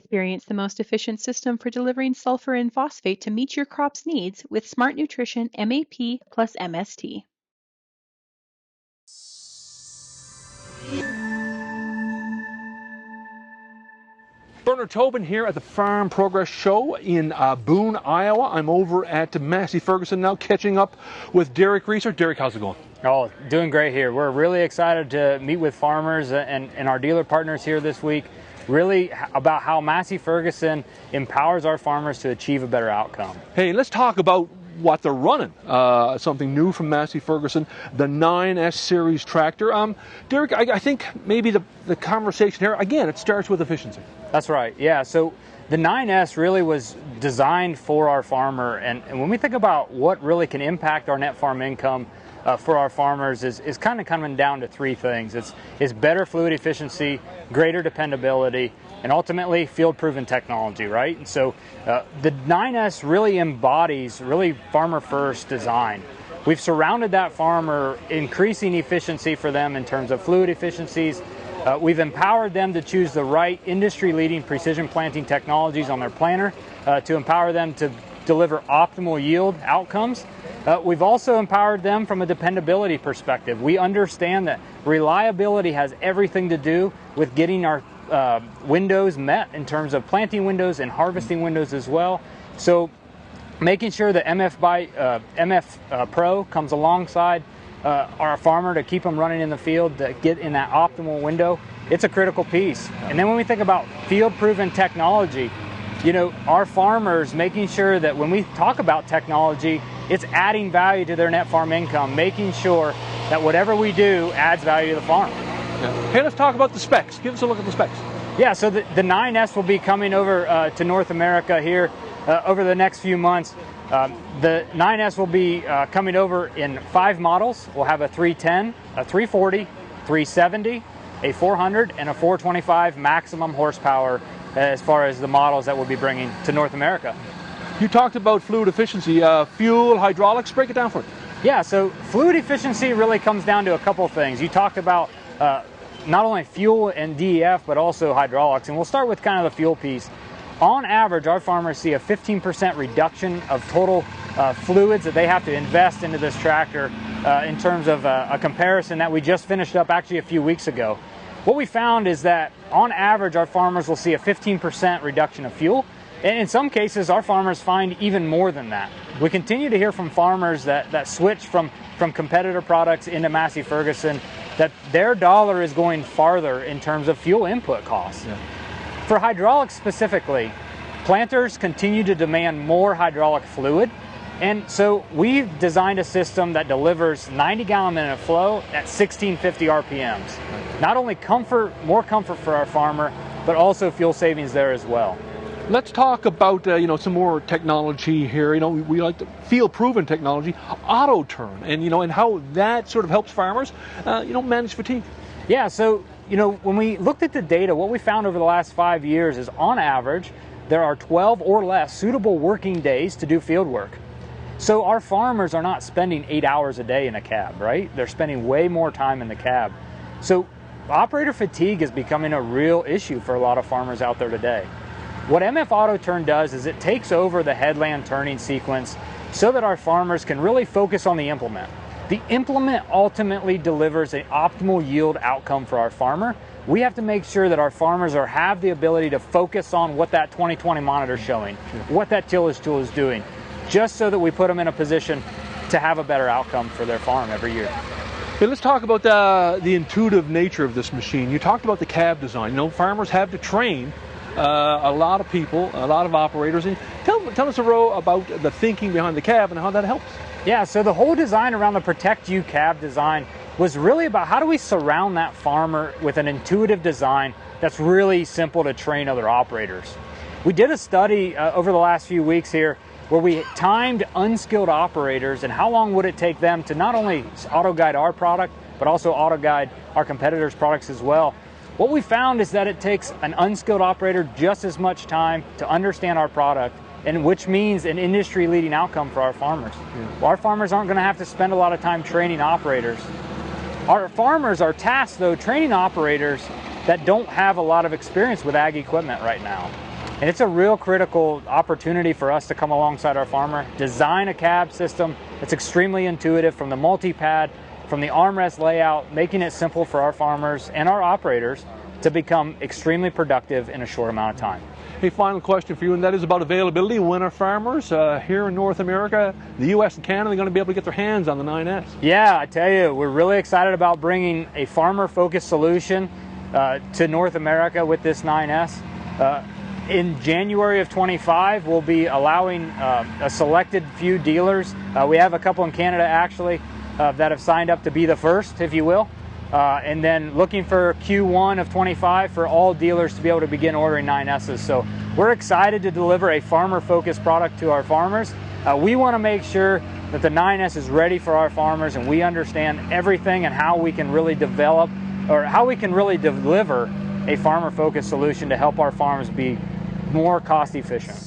Experience the most efficient system for delivering sulfur and phosphate to meet your crop's needs with Smart Nutrition MAP plus MST. Bernard Tobin here at the Farm Progress Show in Boone, Iowa. I'm over at Massey Ferguson now, catching up with Derek Reusser. Derek, how's it going? Oh, doing great here. We're really excited to meet with farmers and our dealer partners here this week, really about how Massey Ferguson empowers our farmers to achieve a better outcome. Hey, let's talk about what they're running. Something new from Massey Ferguson, the 9S series tractor. Derek, I think maybe the conversation here, again, it starts with efficiency. That's right, yeah. So the 9S really was designed for our farmer, and when we think about what really can impact our net farm income for our farmers is kind of coming down to three things. It's better fluid efficiency, greater dependability, and ultimately field-proven technology, right? And so the 9S really embodies farmer-first design. We've surrounded that farmer, increasing efficiency for them in terms of fluid efficiencies. We've empowered them to choose the right industry-leading precision planting technologies on their planter to empower them to deliver optimal yield outcomes. We've also empowered them from a dependability perspective. We understand that reliability has everything to do with getting our windows met in terms of planting windows and harvesting windows as well. So making sure that MF Pro comes alongside our farmer to keep them running in the field, to get in that optimal window, it's a critical piece. And then when we think about field-proven technology, you know, our farmers making sure that when we talk about technology, it's adding value to their net farm income, making sure that whatever we do adds value to the farm. Yeah. Hey, let's talk about the specs. Give us a look at the specs. Yeah, so the 9S will be coming over to North America here over the next few months. The 9S will be coming over in 5 models. We'll have a 310, a 340, 370, a 400, and a 425 maximum horsepower as far as the models that we'll be bringing to North America. You talked about fluid efficiency, fuel, hydraulics. Break it down for us. Yeah, so fluid efficiency really comes down to a couple of things. You talked about not only fuel and DEF, but also hydraulics. And we'll start with kind of the fuel piece. On average, our farmers see a 15% reduction of total fluids that they have to invest into this tractor in terms of a comparison that we just finished up actually a few weeks ago. What we found is that on average, our farmers will see a 15% reduction of fuel. And in some cases, our farmers find even more than that. We continue to hear from farmers that switch from competitor products into Massey Ferguson that their dollar is going farther in terms of fuel input costs. Yeah. For hydraulics specifically, planters continue to demand more hydraulic fluid. And so we've designed a system that delivers 90 gallon a minute flow at 1650 RPMs. Not only comfort, more comfort for our farmer, but also fuel savings there as well. Let's talk about some more technology here. We like the field-proven technology, auto turn, and how that sort of helps farmers manage fatigue. Yeah, so when we looked at the data, what we found over the last 5 years is on average there are 12 or less suitable working days to do field work. So our farmers are not spending 8 hours a day in a cab, right? They're spending way more time in the cab. So operator fatigue is becoming a real issue for a lot of farmers out there today. What MF Auto Turn does is it takes over the headland turning sequence so that our farmers can really focus on the implement. The implement ultimately delivers an optimal yield outcome for our farmer. We have to make sure that our farmers have the ability to focus on what that 20/20 monitor is showing, what that tillage tool is doing, just so that we put them in a position to have a better outcome for their farm every year. Hey, let's talk about the intuitive nature of this machine. You talked about the cab design. Farmers have to train a lot of people, a lot of operators. And tell us about the thinking behind the cab and how that helps. Yeah, so the whole design around the Protect You cab design was really about how do we surround that farmer with an intuitive design that's really simple to train other operators. We did a study over the last few weeks here where we timed unskilled operators and how long would it take them to not only auto guide our product, but also auto guide our competitors' products as well. What we found is that it takes an unskilled operator just as much time to understand our product, and which means an industry-leading outcome for our farmers. Yeah. Our farmers aren't going to have to spend a lot of time training operators. Our farmers are tasked, though, training operators that don't have a lot of experience with ag equipment right now. And it's a real critical opportunity for us to come alongside our farmer, design a cab system that's extremely intuitive, from the multi-pad, from the armrest layout, making it simple for our farmers and our operators to become extremely productive in a short amount of time. Hey, final question for you, and that is about availability. When are farmers here in North America, the U.S. and Canada, going to be able to get their hands on the 9S? Yeah, I tell you, we're really excited about bringing a farmer-focused solution to North America with this 9S. In January of 25, we'll be allowing a selected few dealers. We have a couple in Canada, actually, that have signed up to be the first, if you will. And then looking for Q1 of 25 for all dealers to be able to begin ordering 9Ss. So we're excited to deliver a farmer-focused product to our farmers. We want to make sure that the 9S is ready for our farmers, and we understand everything and how we can really develop, or how we can really deliver a farmer-focused solution to help our farmers be more cost efficient.